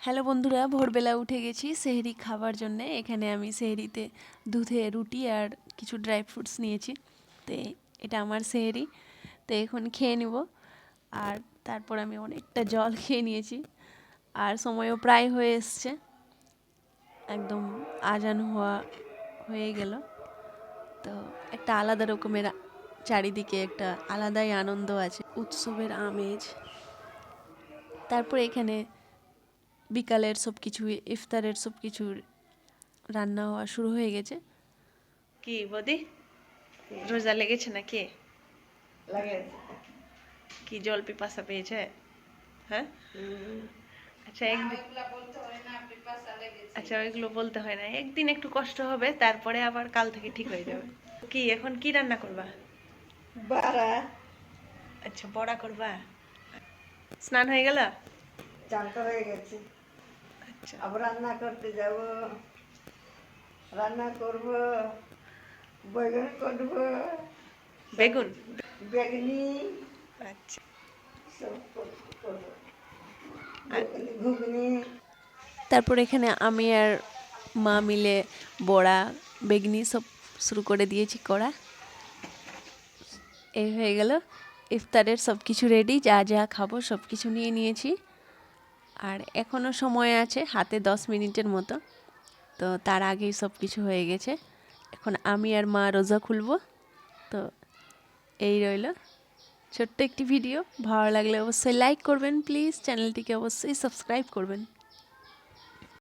Hello বন্ধুরা, ভোরবেলা উঠে গেছি সেহরি খাবার জন্যে। এখানে আমি সেহরিতে দুধে রুটি আর কিছু ড্রাই ফ্রুটস নিয়েছি। তো এটা আমার সেহরি। তো এখন খেয়ে নেব। আর তারপর আমি অনেকটা জল খেয়ে নিয়েছি। আর সময়ও প্রায় হয়ে এসছে, একদম আজান হয়ে গেল। তো একটা আলাদা রকমের চারিদিকে একটা আলাদাই আনন্দ আছে, উৎসবের আমেজ। তারপর এখানে বিকালের সব কিছু, ইফতারের সব কিছু রান্না হওয়া শুরু হয়ে গেছে। কি বৌদি, রোজা লেগেছে নাকি? কি জল পিপাসা পেয়েছে? হ্যাঁ, আচ্ছা আচ্ছা ওইগুলো বলতে হয় না, একদিন একটু কষ্ট হবে, তারপরে আবার কাল থেকে ঠিক হয়ে যাবে। কি এখন কি রান্না করবা? বড়া। আচ্ছা, বড়া করবা। স্নান হয়ে গেল? চালটা হয়ে গেছে। আচ্ছা, আবার রান্না করতে যাব, রান্না করব, বেগুন করব, বেগুন। বেগুনি আচ্ছা, সব করব, ঘুগনি। তারপর এখানে আমি আর মা মিলে বড়া বেগনি সব শুরু করে দিয়েছি করা। এই হয়ে গেল ইফতারের সব কিছু রেডি, যা যা খাবো সব কিছু নিয়ে নিয়েছি। আর এখনও সময় আছে হাতে 10 মিনিটের মতো। তো তার আগেই সব কিছু হয়ে গেছে। এখন আমি আর মা রোজা খুলবো। তো এই রইল ছোট্ট একটি ভিডিও। ভালো লাগলে অবশ্যই লাইক করবেন, প্লিজ চ্যানেলটিকে অবশ্যই সাবস্ক্রাইব করবেন।